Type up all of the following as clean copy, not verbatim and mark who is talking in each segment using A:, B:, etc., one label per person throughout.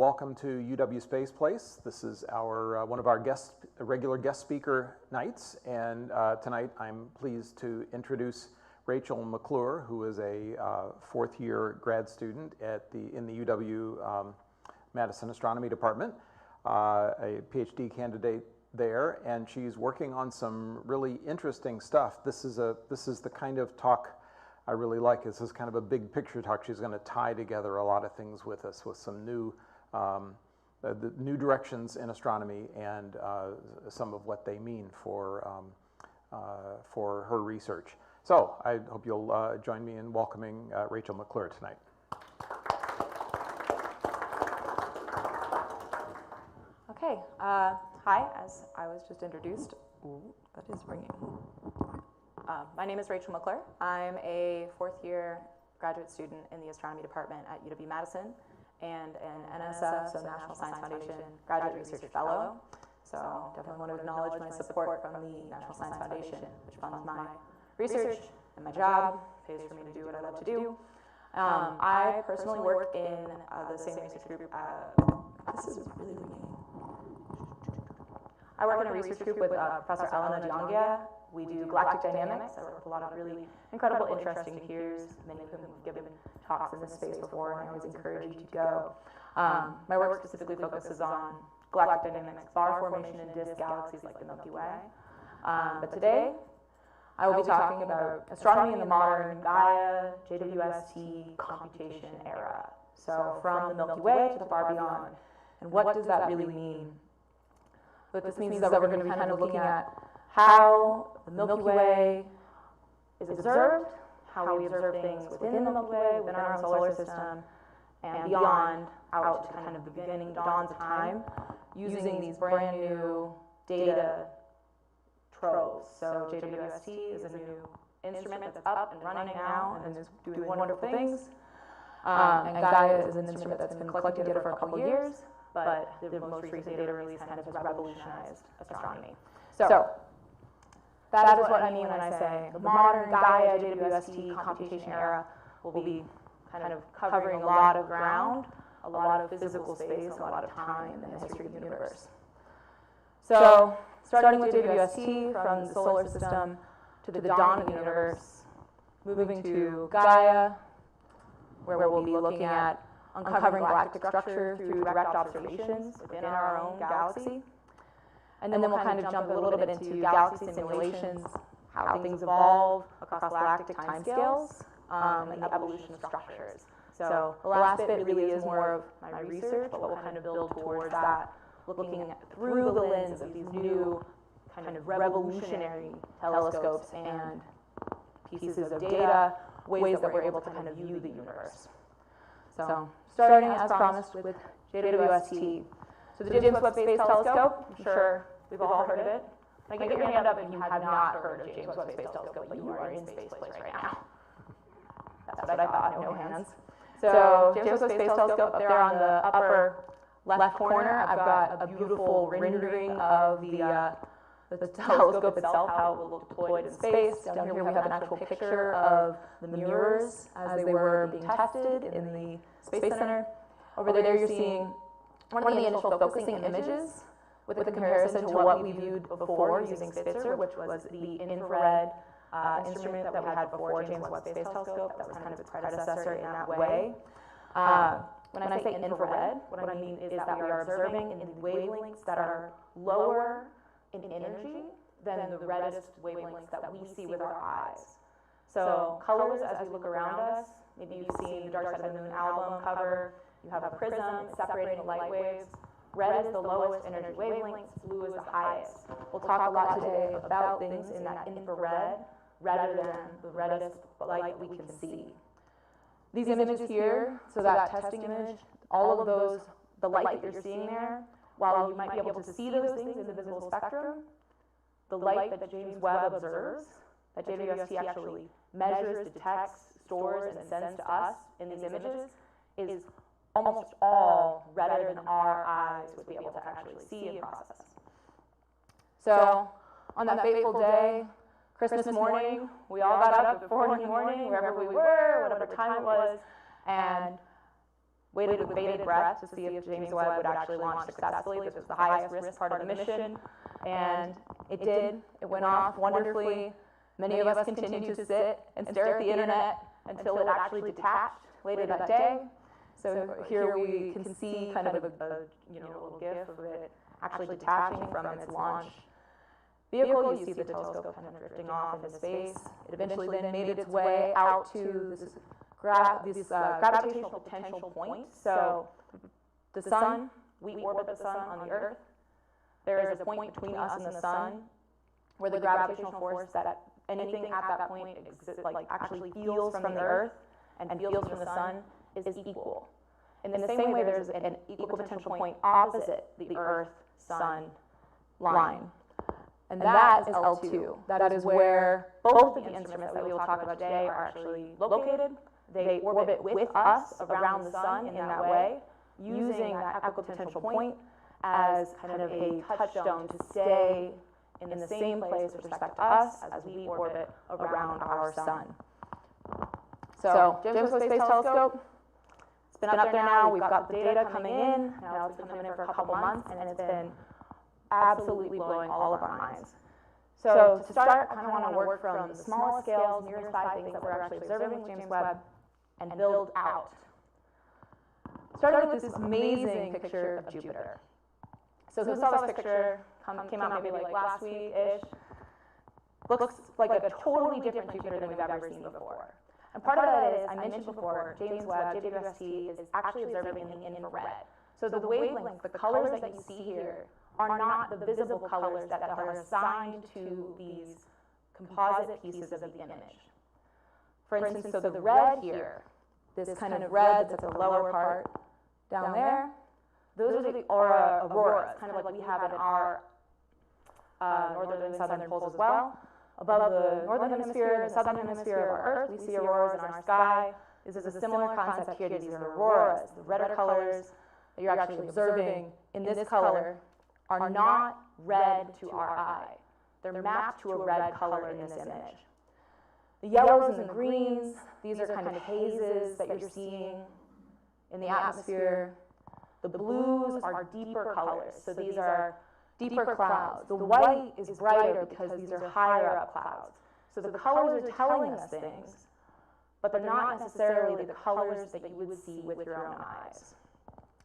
A: Welcome to UW Space Place. This is our one of our regular guest speaker nights, and tonight I'm pleased to introduce Rachel McClure, who is a fourth-year grad student in the UW Madison Astronomy Department, a PhD candidate there, and she's working on some really interesting stuff. This is the kind of talk I really like. This is kind of a big picture talk. She's going to tie together a lot of things with us, with some new the new directions in astronomy and some of what they mean for her research. So I hope you'll join me in welcoming Rachel McClure tonight.
B: Okay, hi, as I was just introduced. Ooh, that is ringing. My name is Rachel McClure. I'm a fourth-year graduate student in the astronomy department at UW-Madison and an NSF, so National Science Foundation Graduate Research Fellow. So definitely want to acknowledge my support from the National Science Foundation, which funds my research and my job, pays for me to do what I love to do. I personally work in the same research group. This is really ringing. I work in a research group with Professor Elena Diangia. We do galactic dynamics. I work with a lot of really incredible, interesting peers, many of whom have given talks in this space before, and I always encourage you to go. My work specifically focuses on galactic dynamics, bar formation in disk galaxies like the Milky Way. But today, I will be talking about astronomy in the modern Gaia-JWST computation era. So from the Milky Way to the far beyond. And what does that really mean? What this means is that we're going to be kind of looking at how the Milky Way is observed, how we observe things within the Milky Way, within our own solar system, and beyond, out to kind of the beginning dawns of time, using these brand new data troves. So JWST is a new instrument that's up and running now and is doing wonderful things. And Gaia is an instrument that's been collecting data for a couple years, but the most recent data release kind of has revolutionized astronomy. So that is what I mean when I say the modern Gaia-JWST computation era will be kind of covering a lot of ground, a lot of physical space, a lot of time in the history of the universe. So starting with JWST from the solar system to the dawn of the universe, moving to Gaia, where we'll be looking at uncovering galactic structure through direct observations within our own galaxy. And then we'll kind of jump a little bit into galaxy simulations, how things evolve across galactic timescales, and the evolution of structures. So the last bit really is more of my research, but we'll kind of build towards that, looking through the lens of these new kind of revolutionary telescopes and pieces of data, ways that we're able to kind of view the universe. So starting as promised with JWST. So the James Webb Space Telescope, I'm sure we've all heard of it. Can I get your hand up if you have not heard of James Webb Space Telescope, but you are in Space Place right now? That's what I thought, no hands. So James Webb Space Telescope, up there on the upper left corner, I've got a beautiful rendering of the telescope itself, how it will look deployed in space. Down here we have an actual picture of the mirrors as they were being tested in the Space Center. Over there you're seeing one of the initial focusing images with a comparison to what we viewed before using Spitzer, which was the infrared instrument that we had before James Webb Space Telescope. That was kind of its predecessor in that way. When I say infrared, what I mean is that we are observing in the wavelengths that are lower in energy than the reddest wavelengths that we see with our eyes. So colors, as we look around us, maybe you've seen the Dark Side of the Moon album cover. You have a prism separating the light waves. Red is the lowest energy wavelength, blue is the highest. We'll talk a lot today about things in that infrared rather than the reddest light we can see. These images here, so that testing image, all of those, the light that you're seeing there, while you might be able to see those things in the visible spectrum, the light that James Webb observes, that JWST actually measures, detects, stores, and sends to us in these images, is almost all redder than our eyes would be able to actually see and process. So on that fateful day, Christmas morning, we all got up at 4 in the morning, wherever we were, whatever time it was, and waited with bated breath to see if James Webb would actually launch successfully. This was the highest risk part of the mission, and it did. It went off wonderfully. Many of us continued to sit and stare at the internet until it actually detached later that day. So here we can see kind of a little gif of it actually detaching from its launch vehicle. You see the telescope kind of drifting off into space. It eventually then made its way out to this gravitational potential point. So the sun, we orbit the sun on the Earth. There is a point between us and the sun where the gravitational force that anything at that point actually feels from the Earth and feels from the sun is equal. In the same way, there's an equal potential point opposite the Earth-Sun line. And that is L2. That is where both of the instruments that we will talk about today are actually located. They orbit with us around the sun in that way, using that equipotential point as kind of a touchstone to stay in the same place with respect to us as we orbit around our sun. So, James Webb Space Telescope, it's been up there now. We've got the data coming in. Now it's been coming in for a couple months, and it's been absolutely blowing all of our minds. So to start, I kind of want to work from the smallest scales, nearest by things that we're actually observing with James Webb, and build out. Starting with this amazing picture of Jupiter. So who saw this picture? Came out maybe like last week-ish. Looks like a totally different Jupiter than we've ever seen before. And part of that is, I mentioned before, James Webb, JWST, is actually observing in the infrared. So the wavelength, the colors that you see here, are not the visible colors that are assigned to these composite pieces of the image. For instance, so the red here, this kind of red that's at the lower part down there, those are the auroras, kind of like we have in our northern and southern poles as well. Above the northern hemisphere, the southern hemisphere of our Earth, we see auroras in our sky. This is a similar concept here. These are auroras. The redder colors that you're actually observing in this color are not red to our eye. They're mapped to a red color in this image. The yellows and the greens, these are kind of hazes that you're seeing in the atmosphere. The blues are deeper colors, so these are deeper clouds. The white is brighter because these are higher up clouds. So the colors are telling us things, but they're not necessarily the colors that you would see with your own eyes.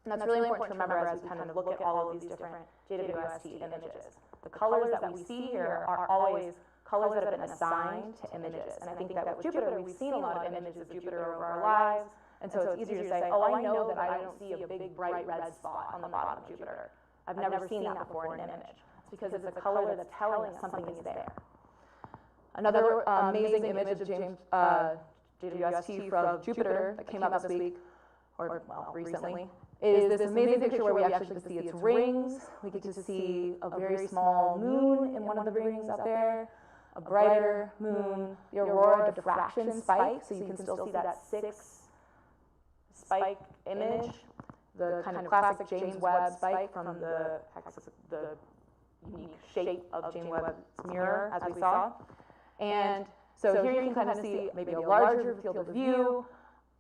B: And that's really important to remember as we kind of look at all of these different JWST images. The colors that we see here are always colors that have been assigned to images. And I think that with Jupiter, we've seen a lot of images of Jupiter over our lives, and so it's easier to say, oh, I know that I don't see a big bright red spot on the bottom of Jupiter. I've never seen that before in an image. It's because it's a color that's telling us something is there. Another amazing image of James JWST from Jupiter that came out this week, or well, recently, is this amazing picture where we actually get to see its rings. We get to see a very small moon in one of the rings up there, a brighter moon, the aurora diffraction spike, so you can still see that 6 spike image, the kind of classic James Webb spike from the unique shape of James Webb's mirror, as we saw. And so here you can kind of see maybe a larger field of view,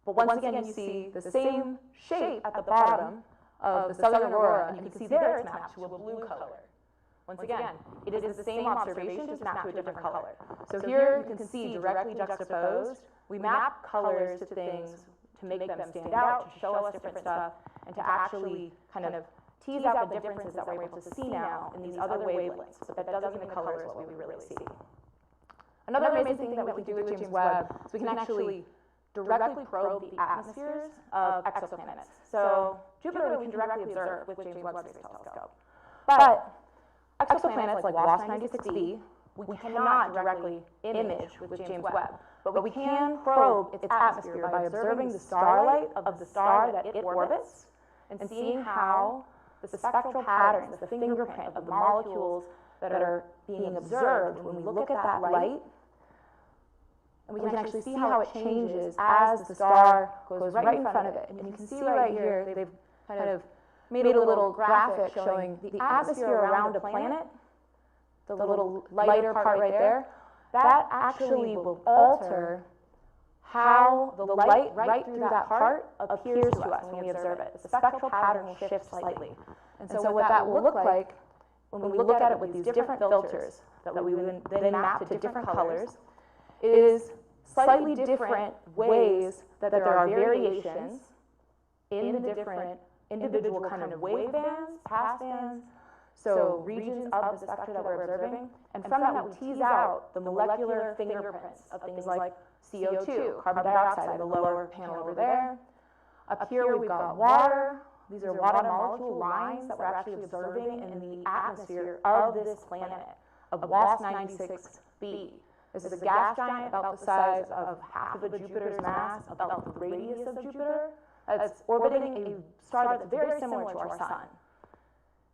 B: but once again you see the same shape at the bottom of the southern aurora, and you can see there it's mapped to a blue color. Once again, it is the same observation, just mapped to a different color. So here you can see directly juxtaposed, we map colors to things to make them stand out, to show us different stuff, and to actually kind of tease out the differences that we're able to see now in these other wavelengths, but that doesn't even color is what we really see. Another amazing thing that we can do with James Webb is we can actually directly probe the atmospheres of exoplanets. So Jupiter we can directly observe with James Webb Space Telescope. But exoplanets like WASP 96b, we cannot directly image with James Webb, but we can probe its atmosphere by observing the starlight of the star that it orbits and seeing how the spectral patterns, the fingerprint of the molecules that are being observed when we look at that light, and we can actually see how it changes as the star goes right in front of it. And you can see right here, they've kind of made a little graphic showing the atmosphere around a planet, the little lighter part right there, that actually will alter how the light right through that part appears to us when we observe it. The spectral pattern will shift slightly. And so what that will look like when we look at it with these different filters that we then map to different colors is slightly different ways that there are variations in the different individual kind of wave bands, pass bands, so regions of the spectra that we're observing, and from that we tease out the molecular fingerprints of things like CO2, carbon dioxide in the lower panel over there. Up here we've got water. These are water molecule lines that we're actually observing in the atmosphere of this planet, of WST-96b. This is a gas giant about the size of half of a Jupiter's mass, about the radius of Jupiter. It's orbiting a star that's very similar to our sun.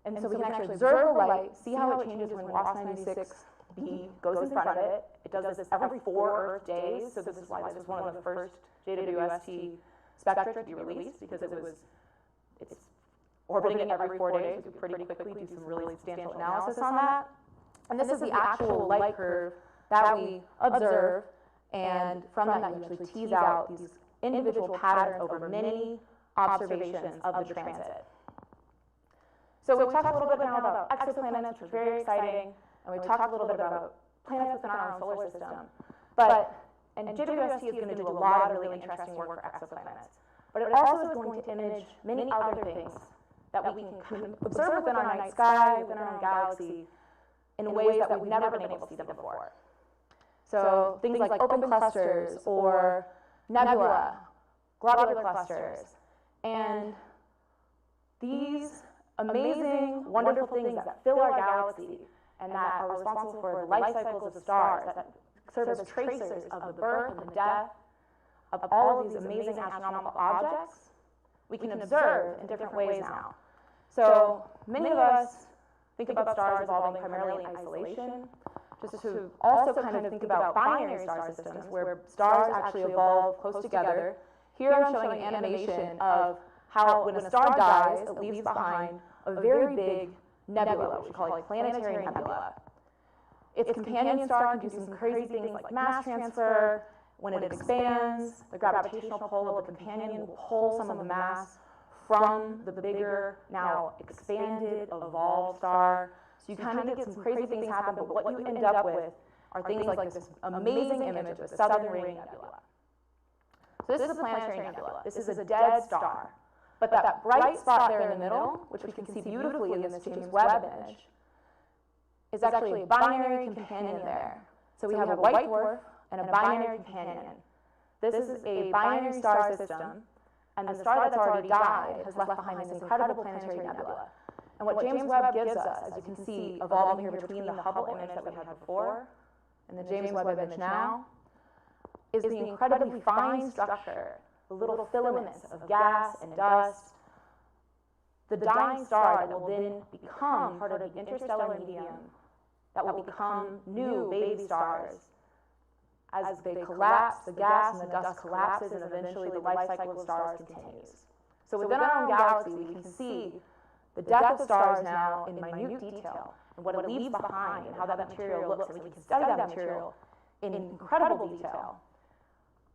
B: And so we can actually observe the light, see how it changes when WST-96b goes in front of it. It does this every 4 Earth days, so this is why this was one of the first JWST spectra to be released, because it's orbiting it every 4 days. We pretty quickly do some really substantial analysis on that. And this is the actual light curve that we observe, and from that you actually tease out these individual patterns over many observations of the transit. So we talked a little bit now about exoplanets, which is very exciting, and we talked a little bit about planets within our own solar system. And JWST is going to do a lot of really interesting work for exoplanets. But it also is going to image many other things that we can observe within our night sky, within our own galaxy, in ways that we've never been able to see them before. So things like open clusters or nebula, globular clusters, and these amazing, wonderful things that fill our galaxy and that are responsible for the life cycles of stars, that serve as tracers of the birth and the death of all of these amazing astronomical objects, we can observe in different ways now. So many of us think about stars evolving primarily in isolation, just to also kind of think about binary star systems where stars actually evolve close together. Here I'm showing an animation of how when a star dies, it leaves behind a very big nebula, which we call a planetary nebula. Its companion star can do some crazy things like mass transfer. When it expands, the gravitational pull of the companion will pull some of the mass from the bigger, now expanded, evolved star. So you kind of get some crazy things happen, but what you end up with are things like this amazing image of the Southern Ring Nebula. So this is a planetary nebula. This is a dead star. But that bright spot there in the middle, which we can see beautifully in this James Webb image, is actually a binary companion there. So we have a white dwarf and a binary companion. This is a binary star system, and the star that's already died has left behind this incredible planetary nebula. And what James Webb gives us, as you can see evolving here between the Hubble image that we had before and the James Webb image now, is the incredibly fine structure, the little filaments of gas and dust, the dying star that will then become part of the interstellar medium, that will become new baby stars. As they collapse, the gas and the dust collapses, and eventually the life cycle of stars continues. So within our own galaxy, we can see the death of stars now in minute detail, and what it leaves behind, and how that material looks, and we can study that material in incredible detail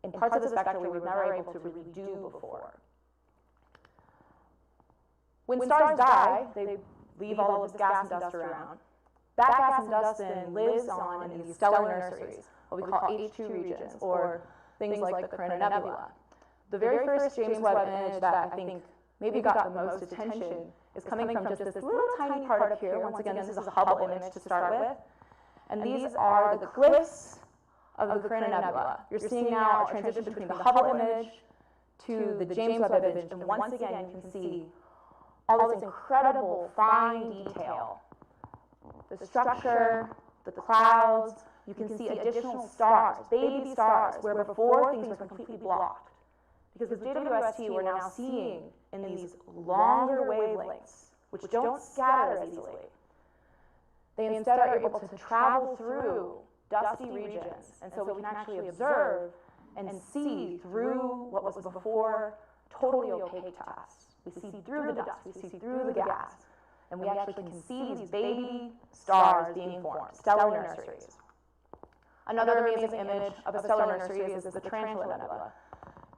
B: in parts of the spectrum we were never able to really do before. When stars die, they leave all of this gas and dust around. That gas and dust then lives on in these stellar nurseries, what we call H2 regions, or things like the CARINA nebula. The very first James Webb image that I think maybe got the most attention is coming from just this little tiny part up here. Once again, this is a Hubble image to start with. And these are the cliffs of the CARINA nebula. You're seeing now a transition between the Hubble image to the James Webb image, and once again you can see all this incredible fine detail. The structure, the clouds, you can see additional stars, baby stars, where before things were completely blocked. Because with JWST, we're now seeing in these longer wavelengths, which don't scatter as easily. They instead are able to travel through dusty regions, and so we can actually observe and see through what was before totally opaque to us. We see through the dust, we see through the gas, and we actually can see these baby stars being formed, stellar nurseries. Another amazing image of a stellar nursery is the Tarantula Nebula.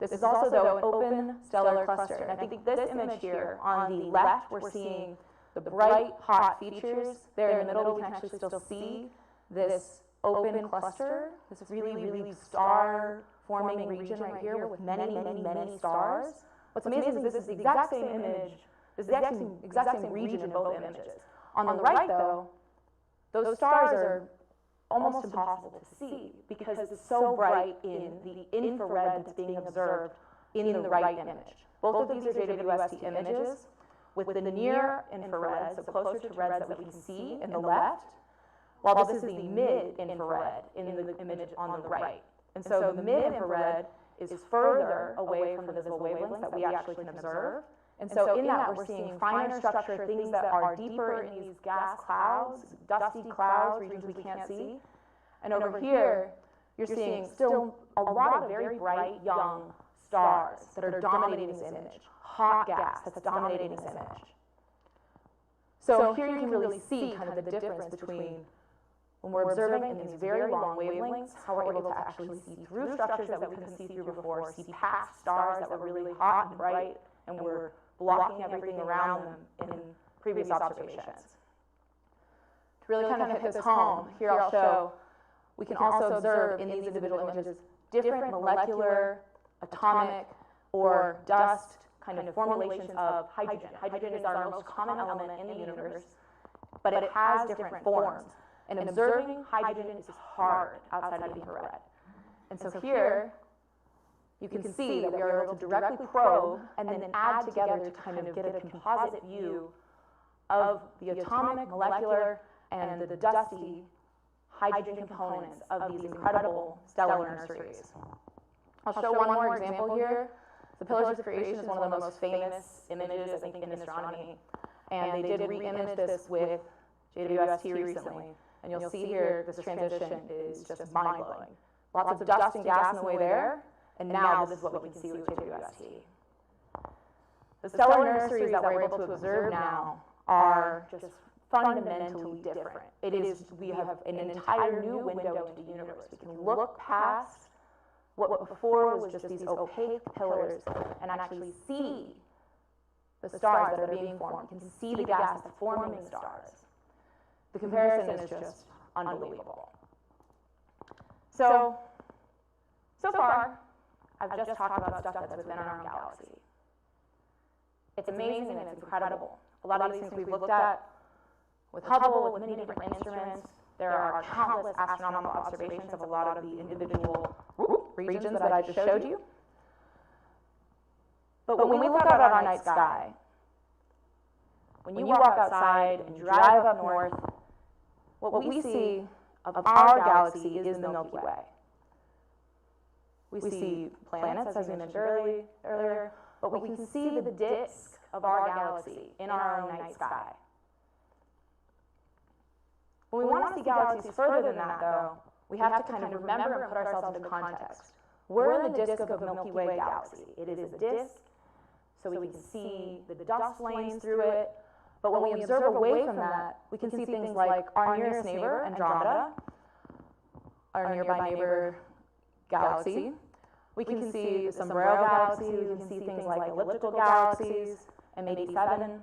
B: This is also, though, an open stellar cluster. And I think this image here, on the left, we're seeing the bright, hot features. There in the middle, we can actually still see this open cluster, this really, really star-forming region right here with many, many, many stars. What's amazing is this is the exact same image, this is the exact same region in both images. On the right, though, those stars are almost impossible to see because it's so bright in the infrared that's being observed in the right image. Both of these are JWST images with the near infrared, so closer to reds that we can see in the left, while this is the mid-infrared in the image on the right. And so the mid-infrared is further away from the visible wavelengths that we actually can observe. And so in that, we're seeing finer structure, things that are deeper in these gas clouds, dusty clouds, regions we can't see. And over here, you're seeing still a lot of very bright, young stars that are dominating this image, hot gas that's dominating this image. So here you can really see kind of the difference between when we're observing in these very long wavelengths, how we're able to actually see through structures that we couldn't see through before, see past stars that were really hot and bright, and we're blocking everything around them in previous observations. To really kind of hit this home, here I'll show, we can also observe in these individual images different molecular, atomic, or dust kind of formulations of hydrogen. Hydrogen is our most common element in the universe, but it has different forms. And observing hydrogen is hard outside of the infrared. And so here, you can see that we are able to directly probe and then add together to kind of get a composite view of the atomic, molecular, and the dusty hydrogen components of these incredible stellar nurseries. I'll show one more example here. The Pillars of Creation is one of the most famous images, I think, in astronomy. And they did re-image this with JWST recently. And you'll see here, this transition is just mind-blowing. Lots of dust and gas in the way there, and now this is what we can see with JWST. The stellar nurseries that we're able to observe now are just fundamentally different. It is, we have an entire new window into the universe. We can look past what before was just these opaque pillars and actually see the stars that are being formed. You can see the gas that's forming the stars. The comparison is just unbelievable. So far, I've just talked about stuff that's within our own galaxy. It's amazing and it's incredible. A lot of these things we've looked at with Hubble, with many different instruments. There are countless astronomical observations of a lot of the individual regions that I just showed you. But when we look out at our night sky, when you walk outside and drive up north, what we see of our galaxy is the Milky Way. We see planets, as we mentioned earlier, but we can see the disk of our galaxy in our own night sky. When we want to see galaxies further than that, though, we have to kind of remember and put ourselves into context. We're in the disk of a Milky Way galaxy. It is a disk, so we can see the dust lanes through it. But when we observe away from that, we can see things like our nearest neighbor, Andromeda, our nearby neighbor, galaxy. We can see the Sombrero Galaxy. We can see things like elliptical galaxies, and maybe 7.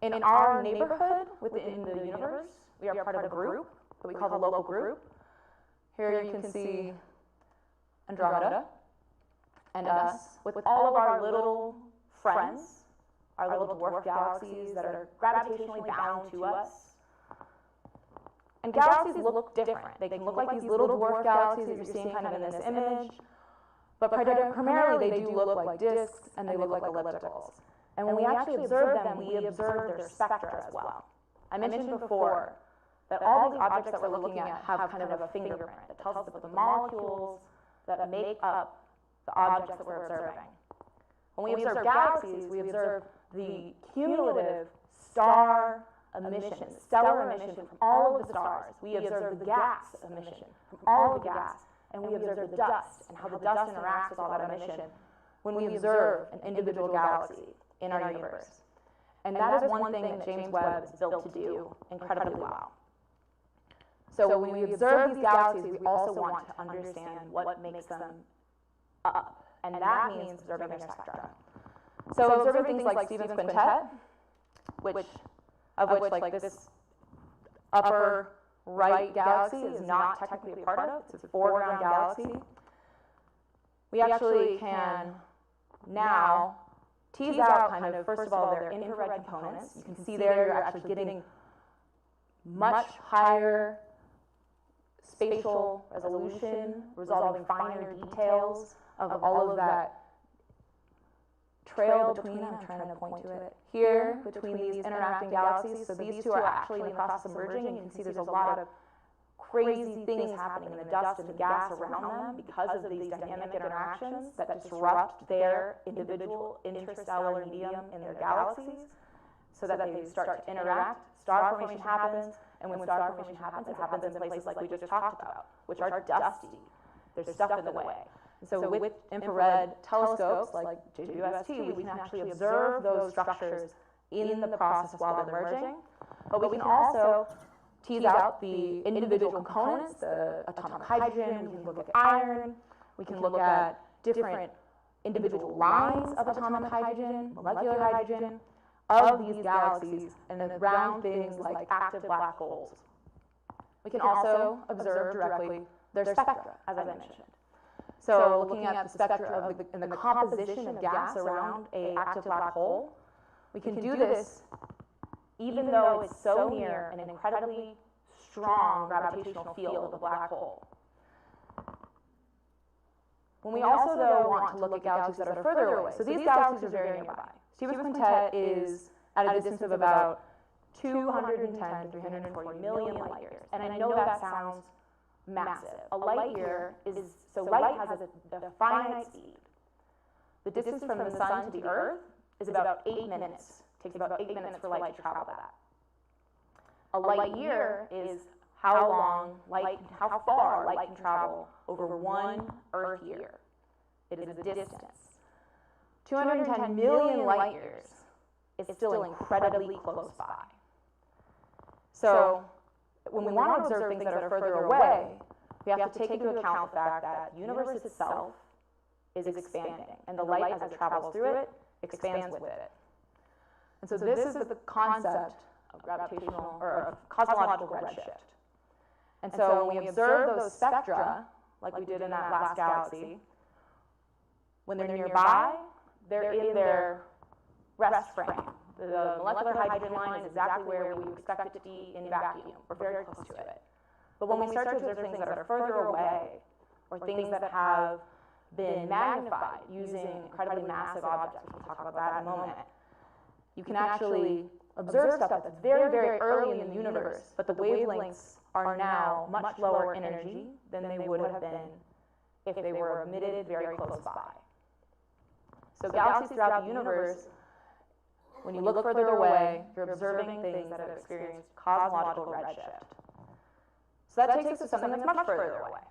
B: In our neighborhood within the universe, we are part of a group that we call the local group. Here you can see Andromeda and us with all of our little friends, our little dwarf galaxies that are gravitationally bound to us. And galaxies look different. They can look like these little dwarf galaxies that you're seeing kind of in this image, but primarily they do look like disks and they look like ellipticals. And when we actually observe them, we observe their spectra as well. I mentioned before that all these objects that we're looking at have kind of a fingerprint that tells us about the molecules that make up the objects that we're observing. When we observe galaxies, we observe the cumulative star emission, stellar emission from all of the stars. We observe the gas emission from all of the gas, and we observe the dust and how the dust interacts with all that emission when we observe an individual galaxy in our universe. And that is one thing that James Webb is built to do incredibly well. So when we observe these galaxies, we also want to understand what makes them up, and that means observing their spectra. So observing things like Stephan's quintet, which like this upper right galaxy is not technically a part of, it's a foreground galaxy. We actually can now tease out kind of, first of all, their infrared components. You can see there you're actually getting much higher spatial resolution, resolving finer details of all of that trail between, I'm trying to point to it here, between these interacting galaxies. So these two are actually in the process of merging, and you can see there's a lot of crazy things happening in the dust and the gas around them because of these dynamic interactions that disrupt their individual interstellar medium in their galaxies, so that they start to interact. Star formation happens, and when star formation happens, it happens in places like we just talked about, which are dusty. There's stuff in the way. And so with infrared telescopes like JWST, we can actually observe those structures in the process while they're merging, but we can also tease out the individual components, the atomic hydrogen, we can look at iron, we can look at different individual lines of atomic hydrogen, molecular hydrogen, of these galaxies, and around things like active black holes. We can also observe directly their spectra, as I mentioned. So looking at the spectra and the composition of gas around an active black hole, we can do this even though it's so near an incredibly strong gravitational field of the black hole. When we also, though, want to look at galaxies that are further away, so these galaxies are very nearby. Stephan's quintet is at a distance of about 210 to 340 million light years. And I know that sounds massive. A light year is, so light has a finite speed. The distance from the sun to the Earth is about 8 minutes. It takes about 8 minutes for light to travel that. A light year is how far light can travel over one Earth year. It is a distance. 210 million light years is still incredibly close by. So when we want to observe things that are further away, we have to take into account the fact that the universe itself is expanding, and the light, as it travels through it, expands with it. And so this is the concept of gravitational, or of cosmological redshift. And so when we observe those spectra, like we did in that last galaxy, when they're nearby, they're in their rest frame. The molecular hydrogen line is exactly where we expect it to be in vacuum, or very close to it. But when we start to observe things that are further away, or things that have been magnified using incredibly massive objects, we'll talk about that in a moment, you can actually observe stuff that's very, very early in the universe, but the wavelengths are now much lower energy than they would have been if they were emitted very close by. So galaxies throughout the universe, when you look further away, you're observing things that have experienced cosmological redshift. So that takes us to something that's much further away.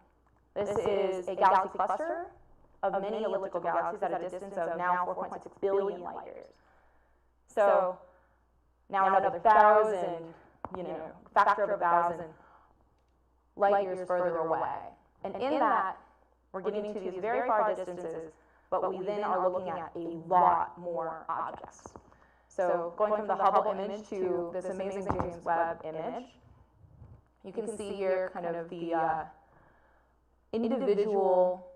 B: This is a galaxy cluster of many elliptical galaxies at a distance of now 4.6 billion light years. So now another 1,000, factor of 1,000 light years further away. And in that, we're getting to these very far distances, but we then are looking at a lot more objects. So going from the Hubble image to this amazing James Webb image, you can see here kind of the individual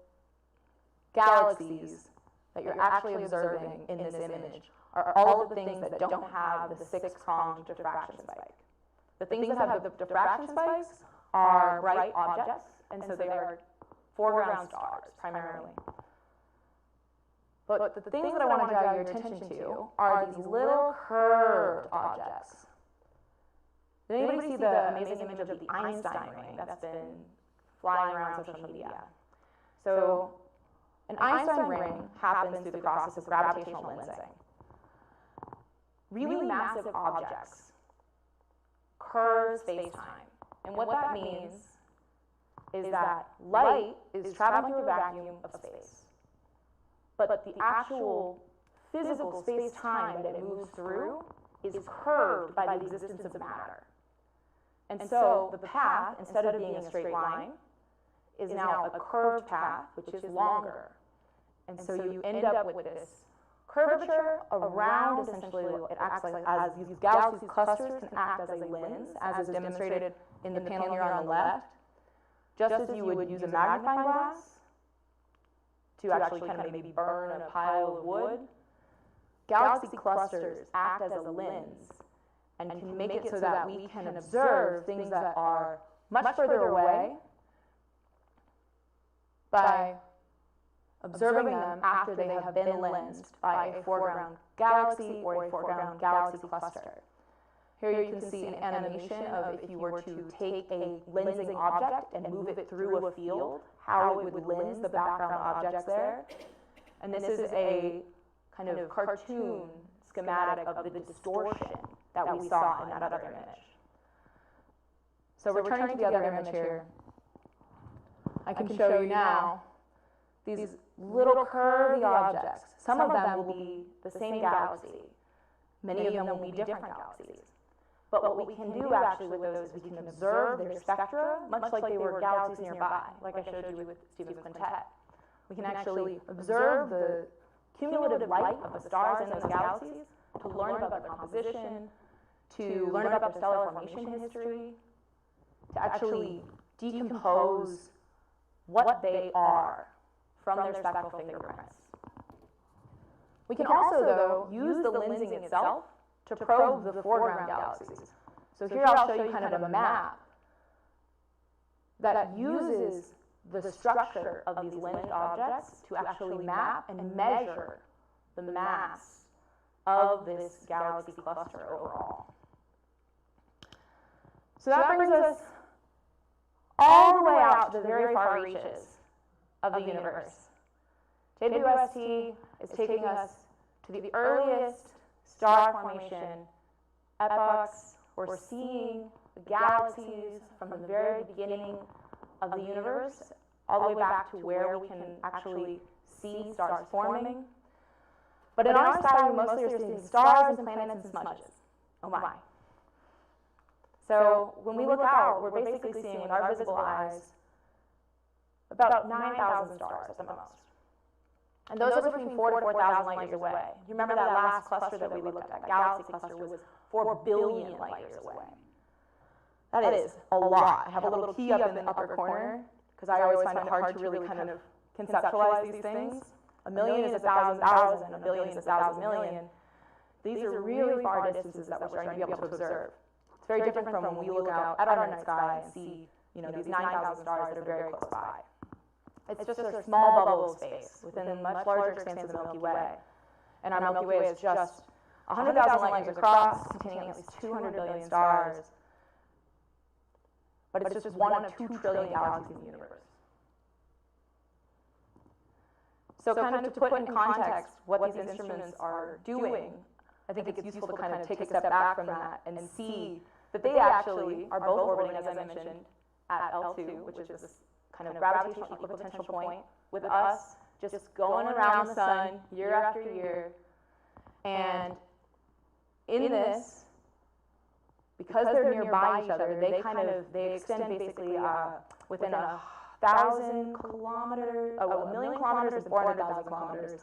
B: galaxies that you're actually observing in this image are all of the things that don't have the six-pronged diffraction spike. The things that have the diffraction spikes are bright objects, and so they are foreground stars primarily. But the things that I want to draw your attention to are these little curved objects. Did anybody see the amazing image of the Einstein ring that's been flying around social media? So an Einstein ring happens through the process of gravitational lensing. Really massive objects curve space-time. And what that means is that light is traveling through a vacuum of space. But the actual physical space-time that it moves through is curved by the existence of matter. And so the path, instead of being a straight line, is now a curved path, which is longer. And so you end up with this curvature around, essentially, it acts like, as these galaxy clusters can act as a lens, as is demonstrated in the panel here on the left, just as you would use a magnifying glass to actually kind of maybe burn a pile of wood. Galaxy clusters act as a lens and can make it so that we can observe things that are much further away by observing them after they have been lensed by a foreground galaxy or a foreground galaxy cluster. Here you can see an animation of if you were to take a lensing object and move it through a field, how it would lens the background objects there. And this is a kind of cartoon schematic of the distortion that we saw in that other image. So returning to the other image here, I can show you now these little curvy objects. Some of them will be the same galaxy. Many of them will be different galaxies. But what we can do actually with those is we can observe their spectra, much like they were galaxies nearby, like I showed you with Stephen's quintet. We can actually observe the cumulative light of the stars in those galaxies to learn about their composition, to learn about their stellar formation history, to actually decompose what they are from their spectral fingerprints. We can also, though, use the lensing itself to probe the foreground galaxies. So here I'll show you kind of a map that uses the structure of these lensed objects to actually map and measure the mass of this galaxy cluster overall. So that brings us all the way out to the very far reaches of the universe. JWST is taking us to the earliest star formation epochs. We're seeing the galaxies from the very beginning of the universe all the way back to where we can actually see stars forming. But in our sky, we mostly are seeing stars and planets and smudges. Oh my. So when we look out, we're basically seeing with our visible eyes about 9,000 stars at the most. And those are between 4,000 to 4,000 light years away. You remember that last cluster that we looked at, that galaxy cluster, was 4 billion light years away. That is a lot. I have a little key up in the upper corner, because I always find it hard to really kind of conceptualize these things. A million is 1,000 thousand, a billion is 1,000 million. These are really far distances that we're starting to be able to observe. It's very different from when we look out at our night sky and see, these 9,000 stars that are very close by. It's just a small bubble of space within a much larger expanse of the Milky Way. And our Milky Way is just 100,000 light years across, containing at least 200 billion stars. But it's just 1 of 2 trillion galaxies in the universe. So kind of to put in context what these instruments are doing, I think it's useful to kind of take a step back from that and see that they actually are both orbiting, as I mentioned, at L2, which is this kind of gravitational equipotential point, with us just going around the sun year after year. And in this, because they're nearby each other, they extend basically within 1,000 kilometers, a million kilometers to 400,000 kilometers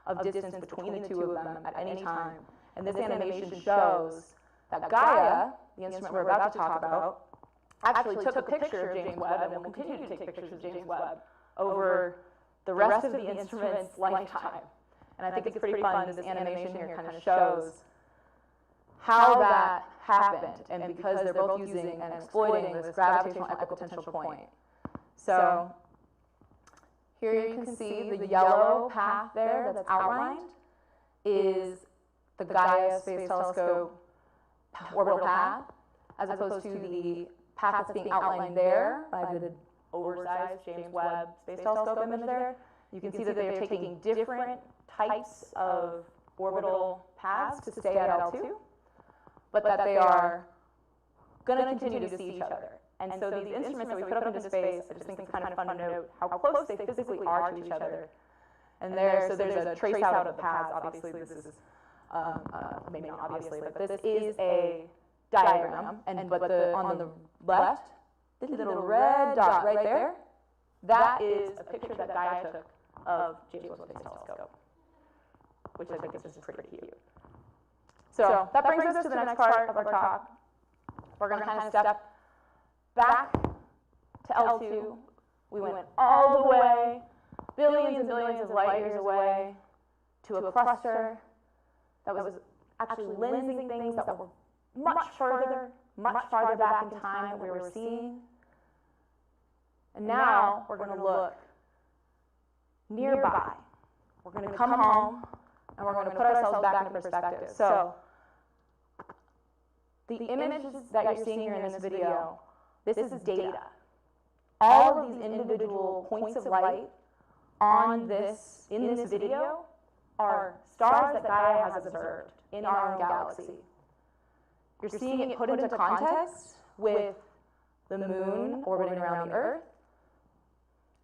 B: of distance between the two of them at any time. And this animation shows that Gaia, the instrument we're about to talk about, actually took a picture of James Webb and will continue to take pictures of James Webb over the rest of the instrument's lifetime. And I think it's pretty fun that this animation here kind of shows how that happened, and because they're both using and exploiting this gravitational equipotential point. So here you can see the yellow path there that's outlined is the Gaia Space Telescope orbital path, as opposed to the path that's being outlined there by the oversized James Webb Space Telescope image there. You can see that they're taking different types of orbital paths to stay at L2, but that they are going to continue to see each other. And so these instruments that we put up into space, I just think it's kind of fun to note how close they physically are to each other. And so there's a trace out of the paths. Obviously, this is, maybe not obviously, but this is a diagram, but on the left, this little red dot right there, that is a picture that Gaia took of James Webb Space Telescope, which I think is just pretty cute. So that brings us to the next part of our talk. We're going to kind of step back to L2. We went all the way, billions and billions of light years away, to a cluster that was actually lensing things that were much farther back in time than we were seeing. And now we're going to look nearby. We're going to come home, and we're going to put ourselves back into perspective. So the images that you're seeing here in this video, this is data. All of these individual points of light in this video are stars that Gaia has observed in our own galaxy. You're seeing it put into context with the moon orbiting around the Earth,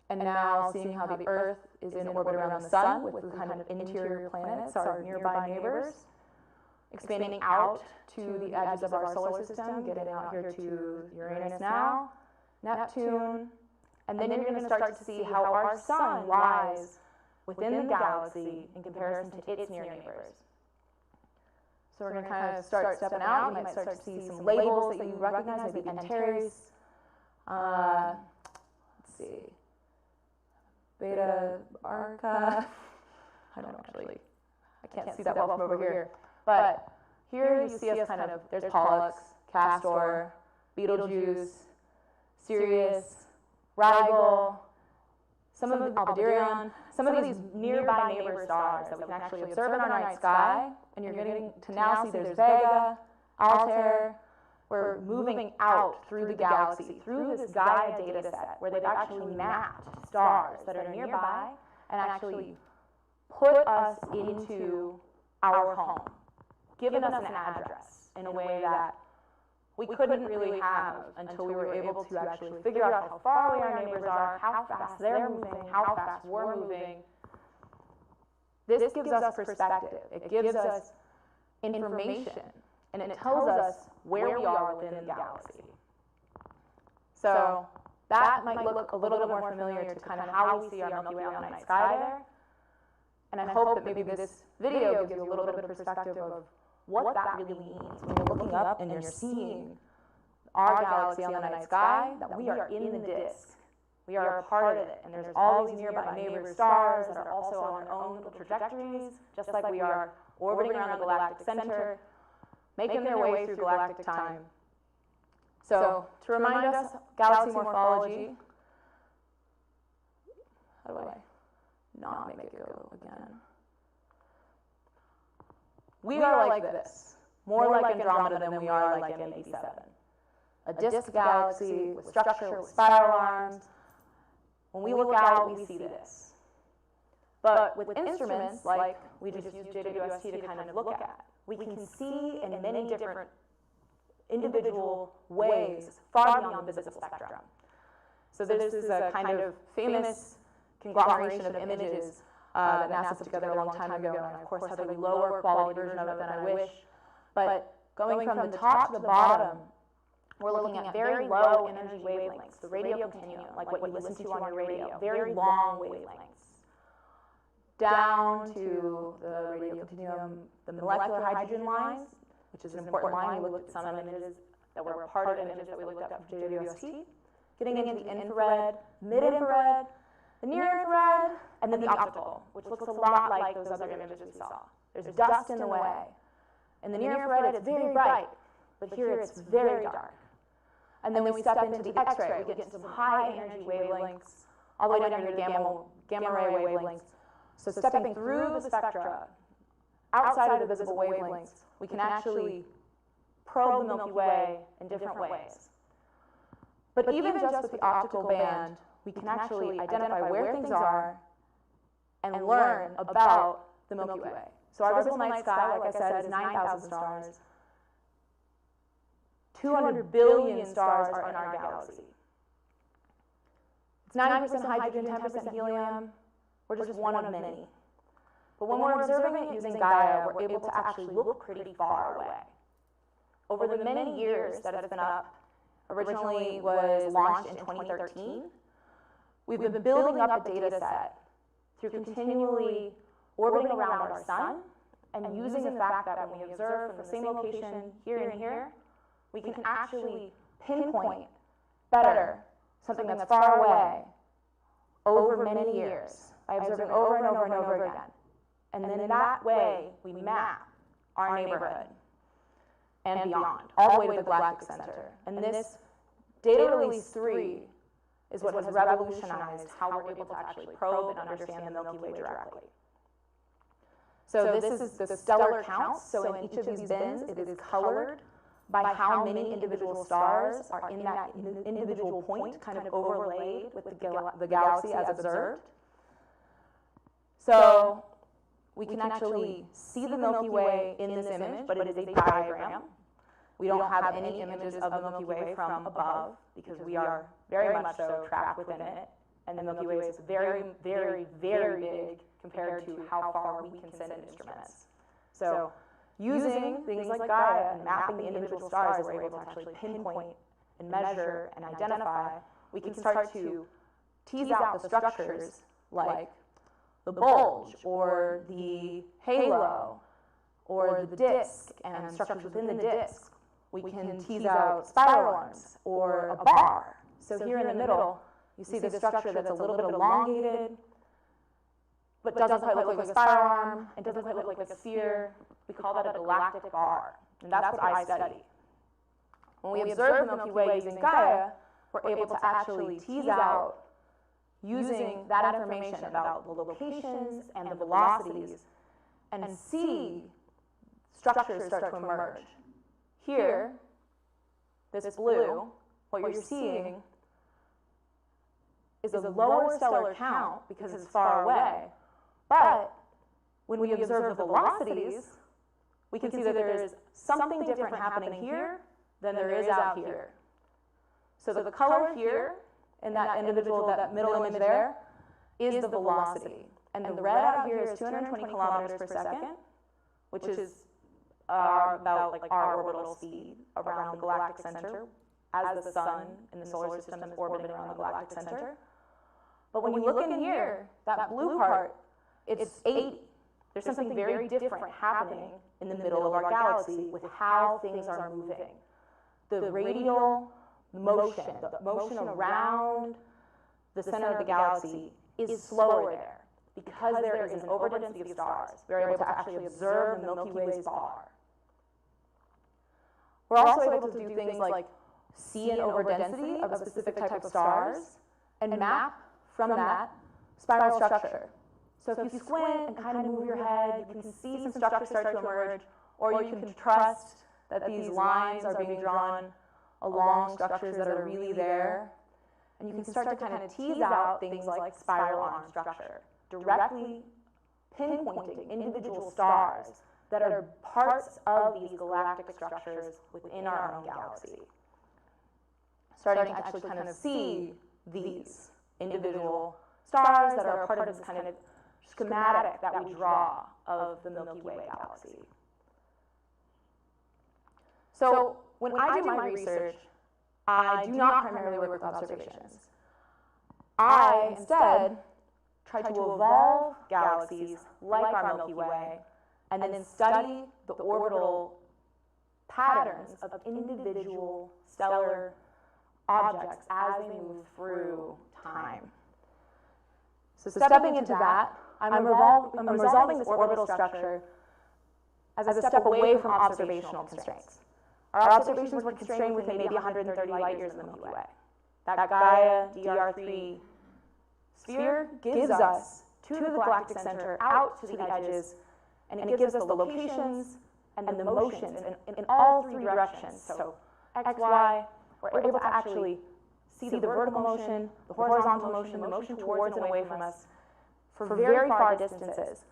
B: and now seeing how the Earth is in orbit around the sun with the kind of interior planets, our nearby neighbors, expanding out to the edges of our solar system, getting out here to Uranus now, Neptune, and then you're going to start to see how our sun lies within the galaxy in comparison to its near neighbors. So we're going to kind of start stepping out. You might start to see some labels that you recognize, maybe Antares. Let's see. Beta Arca. I can't see that well from over here. But here you see us kind of, there's Pollux, Castor, Betelgeuse, Sirius, Rigel, some of Aldebaran, some of these nearby neighbor stars that we can actually observe in our night sky, and you're getting to now see there's Vega, Altair. We're moving out through the galaxy, through this Gaia data set, where they've actually mapped stars that are nearby and actually put us into our home, given us an address in a way that we couldn't really have until we were able to actually figure out how far away our neighbors are, how fast they're moving, how fast we're moving. This gives us perspective. It gives us information, and it tells us where we are within the galaxy. So that might look a little bit more familiar to kind of how we see our Milky Way on the night sky there. And I hope that maybe this video gives you a little bit of perspective of what that really means when you're looking up and you're seeing our galaxy on the night sky, that we are in the disk. We are a part of it, and there's all these nearby neighbor stars that are also on their own little trajectories, just like we are orbiting around the galactic center, making their way through galactic time. So, to remind us, galaxy morphology, how do I not make it go again? We are like this, more like Andromeda than we are like M87. A disk galaxy with structure, with spiral arms. When we look out, we see this. But with instruments, like we just use JWST to kind of look at, we can see in many different individual ways far beyond the visible spectrum. So this is a kind of famous conglomeration of images that NASA put together a long time ago, and I, of course, have a lower quality version of it than I wish. But going from the top to the bottom, we're looking at very low energy wavelengths, the radio continuum, like what you listen to on your radio, very long wavelengths, down to the radio continuum, the molecular hydrogen lines, which is an important line. We looked at some images that were a part of images that we looked at from JWST, getting into the infrared, mid-infrared, the near-infrared, and then the optical, which looks a lot like those other images we saw. There's dust in the way. In the near-infrared, it's very bright, but here it's very dark. And then we step into the X-ray. We get into some high-energy wavelengths, all the way down to the gamma-ray wavelengths. So stepping through the spectra, outside of the visible wavelengths, we can actually probe the Milky Way in different ways. But even just with the optical band, we can actually identify where things are and learn about the Milky Way. So our visible night sky, like I said, is 9,000 stars. 200 billion stars are in our galaxy. It's 90% hydrogen, 10% helium. We're just one of many. But when we're observing it using Gaia, we're able to actually look pretty far away. over the many years that it's been up, originally was launched in 2013, we've been building up a data set through continually orbiting around our sun and using the fact that when we observe from the same location here and here, we can actually pinpoint better something that's far away over many years by observing over and over and over again. And then in that way, we map our neighborhood and beyond, all the way to the galactic center. And this data release 3 is what has revolutionized how we're able to actually probe and understand the Milky Way directly. So this is the stellar counts. So in each of these bins, it is colored by how many individual stars are in that individual point, kind of overlaid with the galaxy as observed. So we can actually see the Milky Way in this image, but it is a diagram. We don't have any images of the Milky Way from above because we are very much so trapped within it. And the Milky Way is very, very, very big compared to how far we can send instruments. So using things like Gaia and mapping the individual stars that we're able to actually pinpoint and measure and identify, we can start to tease out the structures like the bulge or the halo or the disk and structures within the disk. We can tease out spiral arms or a bar. So here in the middle, you see the structure that's a little bit elongated, but doesn't quite look like a spiral arm, and doesn't quite look like a sphere. We call that a galactic bar, and that's what I study. When we observe the Milky Way using Gaia, we're able to actually tease out, using that information about the locations and the velocities, and see structures start to emerge. Here, this blue, what you're seeing is a lower stellar count because it's far away, but when we observe the velocities, we can see that there is something different happening here than there is out here. So the color here in that individual, that middle image there, is the velocity. And the red out here is 220 kilometers per second, which is about like our orbital speed around the galactic center as the sun in the solar system is orbiting around the galactic center. But when you look in here, that blue part, it's 80. There's something very different happening in the middle of our galaxy with how things are moving. The radial motion, the motion around the center of the galaxy is slower there because there is an overdensity of stars. We're able to actually observe the Milky Way's bar. We're also able to do things like see an overdensity of a specific type of stars and map from that spiral structure. So if you squint and kind of move your head, you can see some structures start to emerge, or you can trust that these lines are being drawn along structures that are really there. And you can start to kind of tease out things like spiral arm structure, directly pinpointing individual stars that are parts of these galactic structures within our own galaxy. Starting to actually kind of see these individual stars that are part of this kind of schematic that we draw of the Milky Way galaxy. So when I do my research, I do not primarily work with observations. I instead try to evolve galaxies like our Milky Way and then study the orbital patterns of individual stellar objects as they move through time. So stepping into that, I'm resolving this orbital structure as a step away from observational constraints. Our observations were constrained within maybe 130 light years of the Milky Way. That Gaia-JWST sphere gives us to the galactic center, out to the edges, and it gives us the locations and the motions in all three directions. So X, Y, we're able to actually see the vertical motion, the horizontal motion, the motion towards and away from us for very far distances.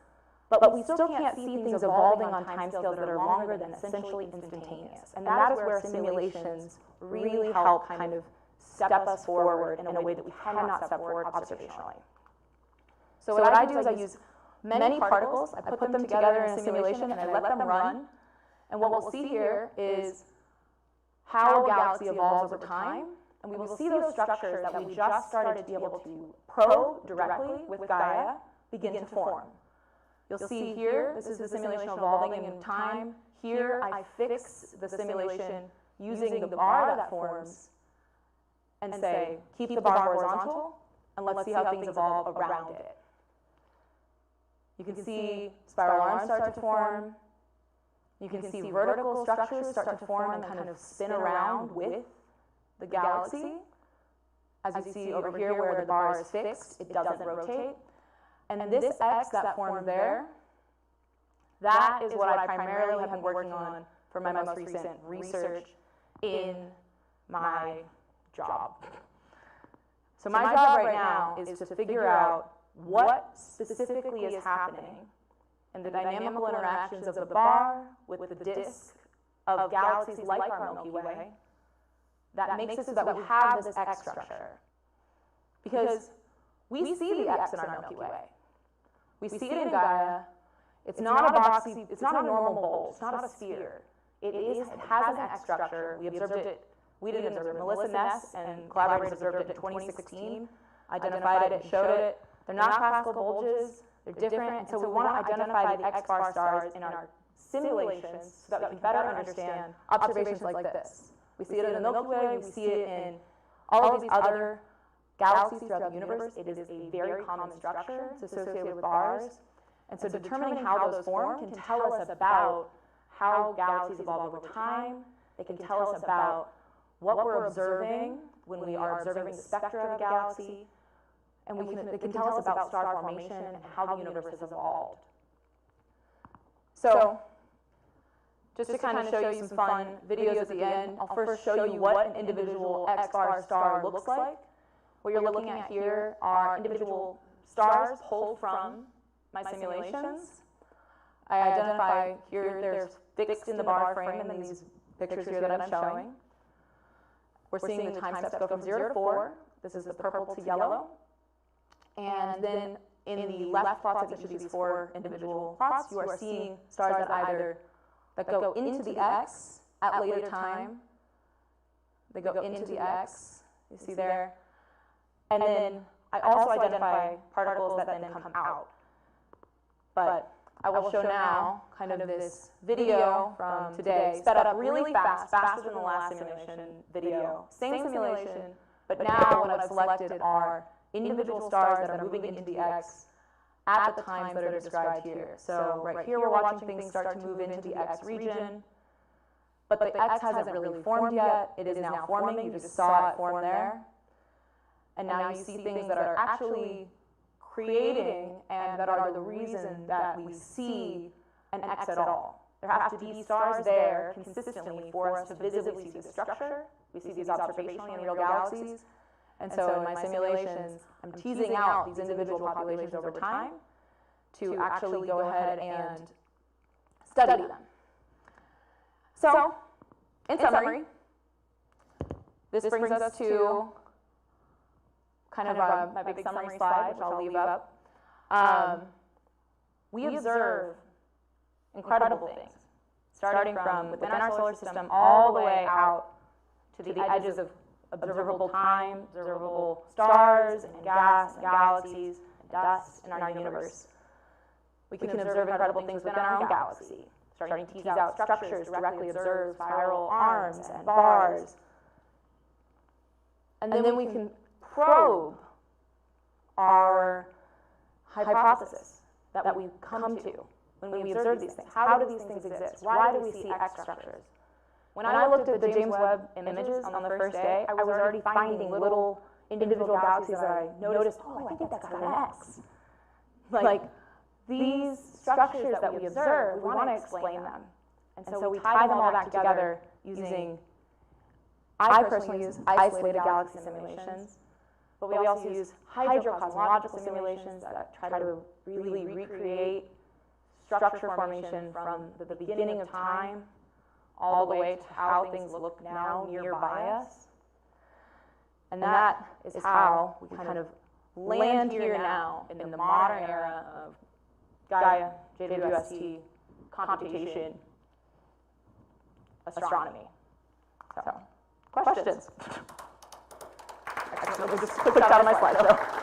B: But we still can't see things evolving on timescales that are longer than essentially instantaneous. And that is where simulations really help kind of step us forward in a way that we cannot step forward observationally. So what I do is I use many particles, I put them together in a simulation and I let them run. And what we'll see here is how a galaxy evolves over time, and we will see those structures that we just started to be able to probe directly with Gaia begin to form. You'll see here, this is the simulation evolving in time. Here, I fix the simulation using the bar that forms and say, keep the bar horizontal, and let's see how things evolve around it. You can see spiral arms start to form. You can see vertical structures start to form and kind of spin around with the galaxy. As you see over here where the bar is fixed, it doesn't rotate. And this X that formed there, that is what I primarily have been working on for my most recent research in my job. So my job right now is to figure out what specifically is happening in the dynamical interactions of the bar with the disk of galaxies like our Milky Way that makes it so that we have this X structure. Because we see the X in our Milky Way. We see it in Gaia. It's not a boxy, it's not a normal bowl, it's not a sphere. It has an X structure. We observed it, we didn't observe it. Melissa Ness and collaborators observed it in 2016, identified it, showed it. They're not classical bulges, they're different, and so we want to identify the X-bar stars in our simulations so that we can better understand observations like this. We see it in the Milky Way, we see it in all of these other galaxies throughout the universe. It is a very common structure. It's associated with bars. And so determining how those form can tell us about how galaxies evolve over time. They can tell us about what we're observing when we are observing the spectra of a galaxy. And they can tell us about star formation and how the universe has evolved. So, just to kind of show you some fun videos at the end, I'll first show you what an individual X-bar star looks like. What you're looking at here are individual stars pulled from my simulations. I identify here, they're fixed in the bar frame in these pictures here that I'm showing. We're seeing the time steps go from 0 to 4. This is the purple to yellow. And then in the left plots of each of these 4 individual plots, you are seeing stars that go into the X at later time. They go into the X, you see there. And then I also identify particles that then come out. But I will show now kind of this video from today, sped up really fast, faster than the last simulation video. Same simulation, but now what I've selected are individual stars that are moving into the X at the times that are described here. So right here we're watching things start to move into the X region, but the X hasn't really formed yet. It is now forming. You just saw it form there. And now you see things that are actually creating and that are the reason that we see an X at all. There have to be stars there consistently for us to visibly see the structure. We see these observationally in real galaxies. And so in my simulations, I'm teasing out these individual populations over time to actually go ahead and study them. So, in summary, this brings us to kind of my big summary slide, which I'll leave up. We observe incredible things, starting from within our solar system all the way out to the edges of observable time, observable stars and gas and galaxies and dust in our universe. We can observe incredible things within our own galaxy, starting to tease out structures, directly observe spiral arms and bars. And then we can probe our hypothesis that we come to when we observe these things. How do these things exist? Why do we see X structures? When I looked at the James Webb images on the first day, I was already finding little individual galaxies that I noticed, oh, I think that's got an X. Like, these structures that we observe, we want to explain them. And so we tie them all back together using, I personally use isolated galaxy simulations, but we also use hydrocosmological simulations that try to really recreate structure formation from the beginning of time all the way to how things look now nearby us. And that is how we kind of land here now in the modern era of Gaia-JWST computation astronomy. So, questions? I just clicked out of my slideshow.